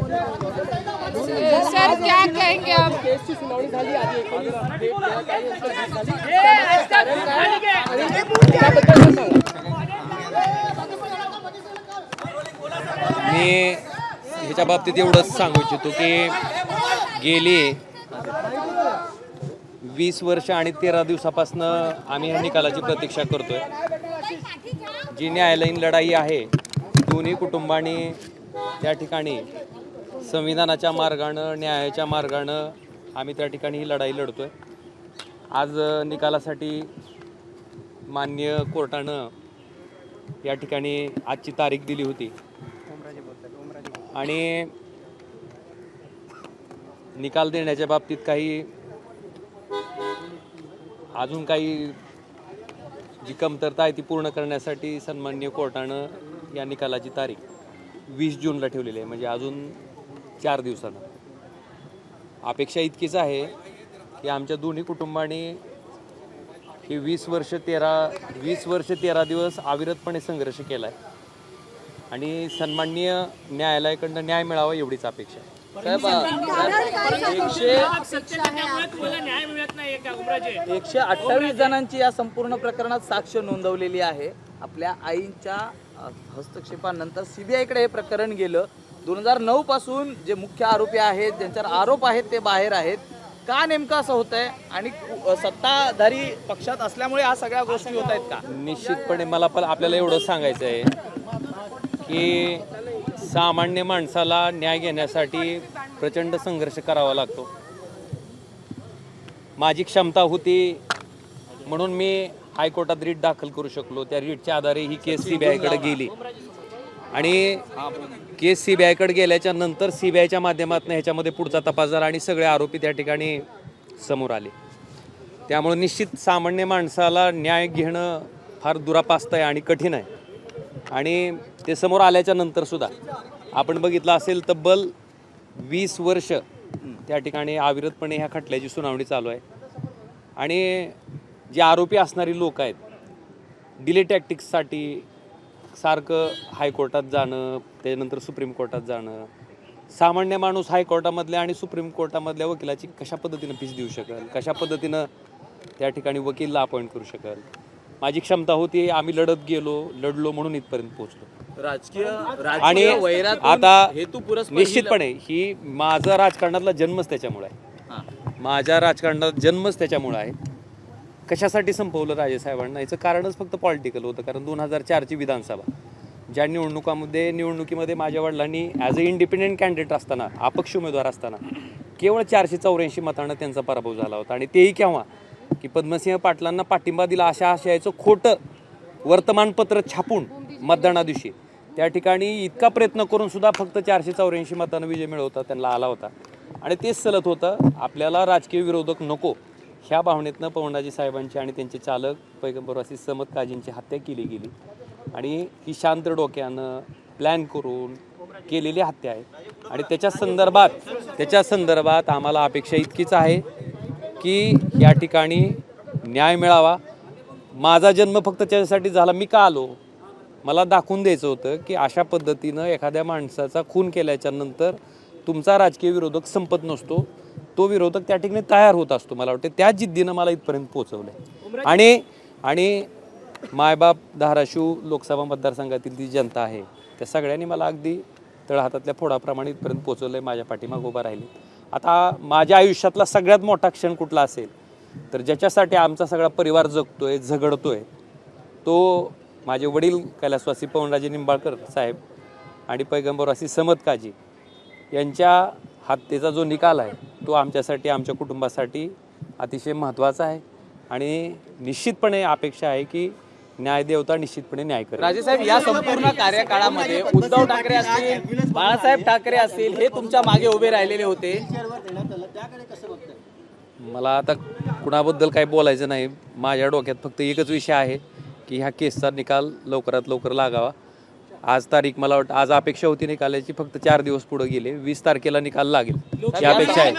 Sir क्या कहेंगे आप? मी ह्याच्या बाबतीत एवढंच सांगू इच्छितो की गेली 20 वर्ष आणि 13 दिवसापासून आम्ही ह्या निकालाची प्रतीक्षा करतोय. जी न्यायालयीन लढाई आहे, दोन्ही कुटुंबांनी त्या ठिकाणी संविधानाच्या मार्गानं, न्यायाच्या मार्गानं आम्ही त्या ठिकाणी ही लढाई लढतोय. आज निकालासाठी मान्य कोर्टानं या ठिकाणी आजची तारीख दिली होती आणि निकाल देण्याच्या बाबतीत अजून काही जी कमतरता आहे ती पूर्ण करण्यासाठी सन्माननीय कोर्टानं या निकालाची तारीख 20 जूनला ठेवलेली आहे. म्हणजे अजून 4 दिवसानं. अपेक्षा इतकीच आहे की आमच्या दोन्ही कुटुंबांनी ही 20 वर्ष 13 दिवस अविरतपणे संघर्ष केला आहे आणि सन्माननीय न्यायालयाकडनं न्याय मिळावा एवढीच अपेक्षा आहे. 128 जणांची या संपूर्ण प्रकरणात साक्ष नोंदवलेली आहे. आपल्या आईंच्या हस्तक्षेपानंतर सीबीआयकडे हे प्रकरण गेलं. 2009 पासून जे मुख्य आरोपी आहेत, ज्यांच्यावर आरोप आहेत, ते बाहेर आहेत. का नेमकं असं होत आहे आणि सत्ताधारी पक्षात असल्यामुळे ह्या सगळ्या गोष्टी होत आहेत का? निश्चितपणे मला पण आपल्याला एवढं सांगायचं आहे की सामान्य माणसाला न्याय घेण्यासाठी प्रचंड संघर्ष करावा लागतो. माझी क्षमता होती म्हणून मी हायकोर्टात रीट दाखल करू शकलो. त्या रीटच्या आधारे ही केस सीबीआयकडे गेली आणि केस सीबीआयकडे गेल्याच्या नंतर सीबीआयच्या माध्यमातून ह्याच्यामध्ये पुढचा तपास झाला आणि सगळे आरोपी त्या ठिकाणी समोर आले. त्यामुळे निश्चित सामान्य माणसाला न्याय घेणं फार दुरापास्त आहे आणि कठीण आहे. आणि ते समोर आल्याच्या नंतर सुद्धा आपण बघितलं असेल तब्बल 20 वर्ष त्या ठिकाणी अविरतपणे ह्या खटल्याची सुनावणी चालू आहे आणि जे आरोपी असणारी लोक आहेत डिले टॅक्टिक्ससाठी सारखं हायकोर्टात जाणं, त्यानंतर सुप्रीम कोर्टात जाणं. सामान्य माणूस हायकोर्टामधल्या आणि सुप्रीम कोर्टामधल्या वकिलाची कशा पद्धतीनं फीस देऊ शकेल, कशा पद्धतीनं त्या ठिकाणी वकीलला अपॉइंट करू शकेल. माझी क्षमता होती, आम्ही लढलो म्हणून इथपर्यंत पोहोचलो. आणि आता निश्चितपणे ही माझा राजकारणातला जन्मच त्याच्यामुळे आहे. माझ्या राजकारणात जन्मच त्याच्यामुळे आहे. कशासाठी संपवलं राजेसाहेबांना याचं कारणच फक्त पॉलिटिकल होतं. कारण 2004ची विधानसभा ज्या निवडणुकीमध्ये माझ्या वडिलांनी ॲज अ इंडिपेंडेंट कॅन्डिडेट असताना, अपक्ष उमेदवार असताना केवळ 484 मतांना त्यांचा पराभव झाला होता. आणि तेही केव्हा की पद्मसिंह पाटलांना पाठिंबा दिला अशा आशयाचं खोटं वर्तमानपत्र छापून मतदाना दिवशी त्या ठिकाणी इतका प्रयत्न करून सुद्धा फक्त 484 मतांना विजय मिळवता त्यांना आला होता. आणि तेच चलत होतं. आपल्याला राजकीय विरोधक नको ह्या भावनेतनं पवनराजे साहेबांची आणि त्यांचे चालक पैगंबरवासी समद काजींची हत्या केली गेली. आणि ही शांत डोक्यानं प्लॅन करून केलेली हत्या आहे. आणि त्याच्या संदर्भात आम्हाला अपेक्षा इतकीच आहे की या ठिकाणी न्याय मिळावा. माझा जन्म फक्त त्याच्यासाठी झाला. मी का आलो? मला दाखवून द्यायचं होतं की अशा पद्धतीनं एखाद्या माणसाचा खून केल्याच्या नंतर तुमचा राजकीय विरोधक संपत नसतो, तो विरोधक त्या ठिकाणी तयार होत असतो. मला वाटतं त्या जिद्दीनं मला इथपर्यंत पोहोचवलं आहे. आणि मायबाप धाराशिव लोकसभा मतदारसंघातील ती जनता आहे त्या सगळ्यांनी मला अगदी तळहातातल्या फोडाप्रमाणे इथपर्यंत पोहोचवलं आहे. माझ्या पाठीमागे उभा राहिले. आता माझ्या आयुष्यातला सगळ्यात मोठा क्षण कुठला असेल तर ज्याच्यासाठी आमचा सगळा परिवार जगतोय, झगडतोय, तो माझे वडील कैलासवासी पवनराजे निंबाळकर साहेब आणि पैगंबरवासी समद काजी यांच्या हत्येचा जो निकाल आहे तो आमच्यासाठी, आमच्या कुटुंबासाठी अतिशय महत्त्वाचा आहे. आणि निश्चितपणे अपेक्षा आहे की न्यायदेवता निश्चितपणे न्याय करेल. राजेसाहेब, या संपूर्ण कार्यकाळामध्ये उद्धव ठाकरे असतील, बाळासाहेब ठाकरे असतील, हे तुमच्या मागे उभे राहिलेले होते. मला आता कुणाबद्दल काही बोलायचं नाही. माझ्या डोक्यात फक्त एकच विषय आहे की ह्या केसचा निकाल लवकरात लवकर लागावा. आज तारीख मला वाटतं आज अपेक्षा होती निकालाची, फक्त 4 दिवस पुढे गेले. 20 तारखेला निकाल लागेल ही अपेक्षा आहे.